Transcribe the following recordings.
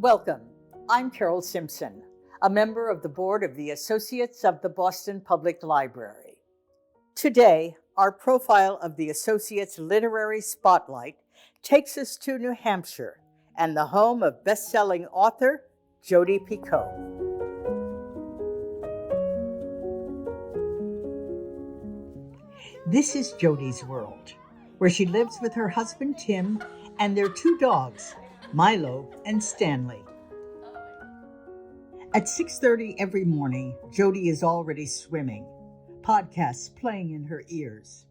Welcome. I'm Carole Simpson, a member of the board of the Associates of the Boston Public Library. Today, our profile of the Associates Literary Spotlight takes us to New Hampshire and the home of best-selling author Jodi Picoult. This is Jodi's world, where she lives with her husband Tim and their two dogs, Milo and Stanley. At 6:30 every morning, Jodi is already swimming, podcasts playing in her ears.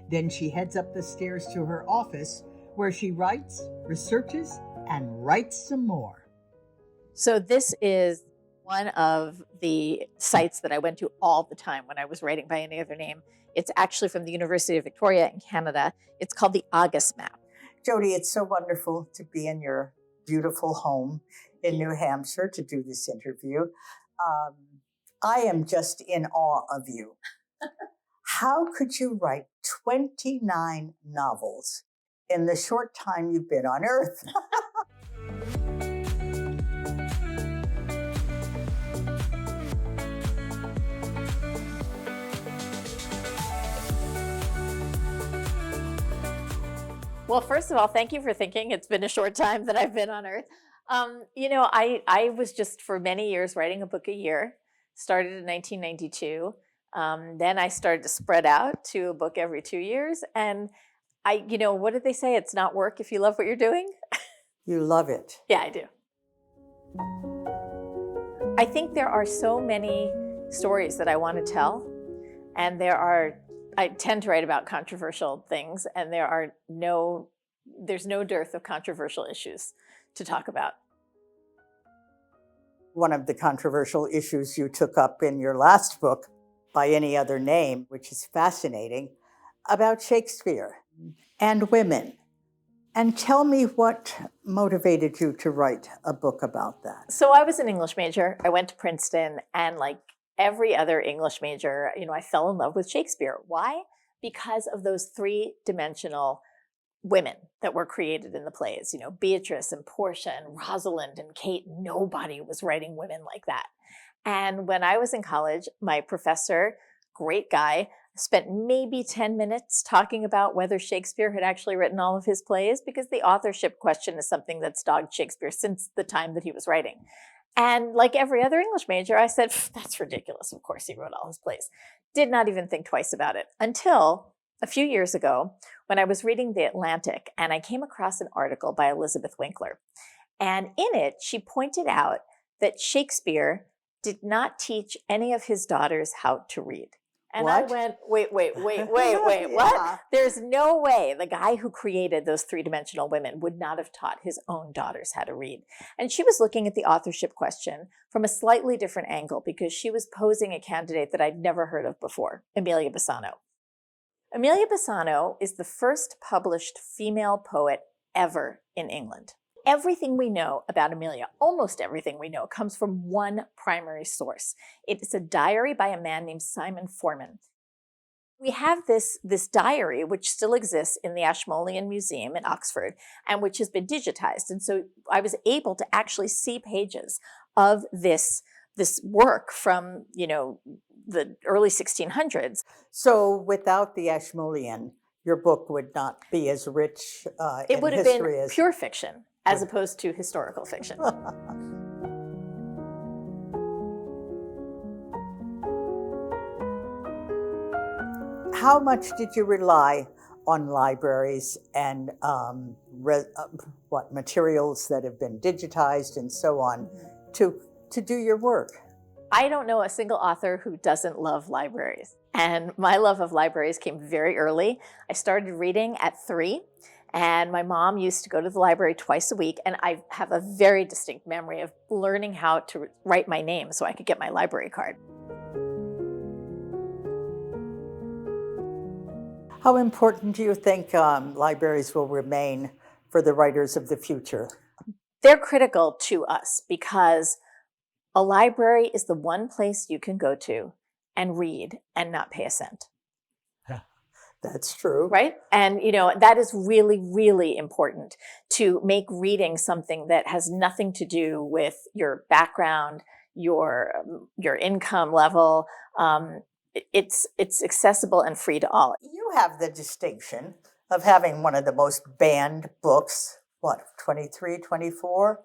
Then she heads up the stairs to her office, where she writes, researches, and writes some more. So this is one of the sites that I went to all the time when I was writing by any other name. It's actually from the University of Victoria in Canada. It's called the August Map. Jodi, it's so wonderful to be in your beautiful home in New Hampshire to do this interview. I am just in awe of you. How could you write 29 novels in the short time you've been on Earth? Well, first of all, thank you for thinking it's been a short time that I've been on Earth. I was just for many years writing a book a year, started in 1992. Then I started to spread out to a book every 2 years. And what did they say? It's not work if you love what you're doing. You love it. Yeah, I do. I think there are so many stories that I want to tell. And I tend to write about controversial things, and there's no dearth of controversial issues to talk about. One of the controversial issues you took up in your last book, By Any Other Name, which is fascinating, about Shakespeare and women. And tell me what motivated you to write a book about that. So I was an English major. I went to Princeton, and like every other English major, I fell in love with Shakespeare. Why? Because of those three-dimensional women that were created in the plays. Beatrice and Portia and Rosalind and Kate. Nobody was writing women like that. And when I was in college, my professor, great guy, spent maybe 10 minutes talking about whether Shakespeare had actually written all of his plays, because the authorship question is something that's dogged Shakespeare since the time that he was writing. And like every other English major, I said, that's ridiculous. Of course he wrote all his plays. Did not even think twice about it until a few years ago when I was reading The Atlantic, and I came across an article by Elizabeth Winkler. And in it, she pointed out that Shakespeare did not teach any of his daughters how to read. And what? I went, wait, Yeah. what? There's no way the guy who created those three-dimensional women would not have taught his own daughters how to read. And she was looking at the authorship question from a slightly different angle, because she was posing a candidate that I'd never heard of before, Amelia Bassano. Amelia Bassano is the first published female poet ever in England. Everything we know about Amelia, almost everything we know, comes from one primary source. It is a diary by a man named Simon Forman. We have this diary, which still exists in the Ashmolean Museum in Oxford, and which has been digitized. And so I was able to actually see pages of this work from, the early 1600s. So without the Ashmolean, your book would not be as rich It in would have history been as pure fiction, as opposed to historical fiction. How much did you rely on libraries and materials that have been digitized and so on to do your work? I don't know a single author who doesn't love libraries. And my love of libraries came very early. I started reading at 3. And my mom used to go to the library twice a week, and I have a very distinct memory of learning how to write my name so I could get my library card. How important do you think libraries will remain for the writers of the future? They're critical to us because a library is the one place you can go to and read and not pay a cent. That's true. Right? And, that is really, really important, to make reading something that has nothing to do with your background, your income level. It's accessible and free to all. You have the distinction of having one of the most banned books, what, 23, 24,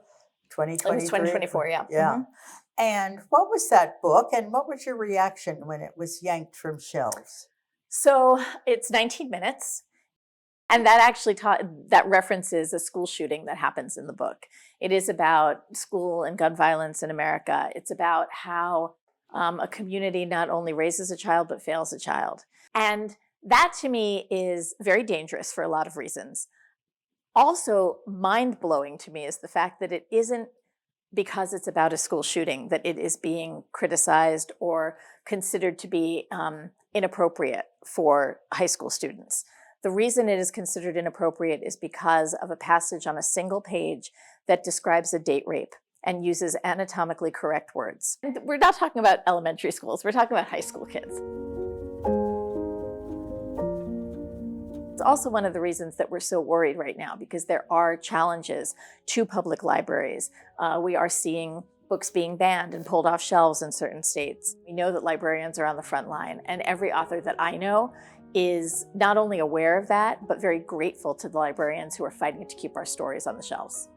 2023? It was 2024, yeah. Yeah. Mhm. And what was that book, and what was your reaction when it was yanked from shelves? So it's 19 minutes. And that actually that references a school shooting that happens in the book. It is about school and gun violence in America. It's about how a community not only raises a child, but fails a child. And that to me is very dangerous for a lot of reasons. Also mind-blowing to me is the fact that it isn't because it's about a school shooting that it is being criticized or considered to be inappropriate for high school students. The reason it is considered inappropriate is because of a passage on a single page that describes a date rape and uses anatomically correct words. And we're not talking about elementary schools, we're talking about high school kids. It's also one of the reasons that we're so worried right now, because there are challenges to public libraries. We are seeing books being banned and pulled off shelves in certain states. We know that librarians are on the front line, and every author that I know is not only aware of that, but very grateful to the librarians who are fighting to keep our stories on the shelves.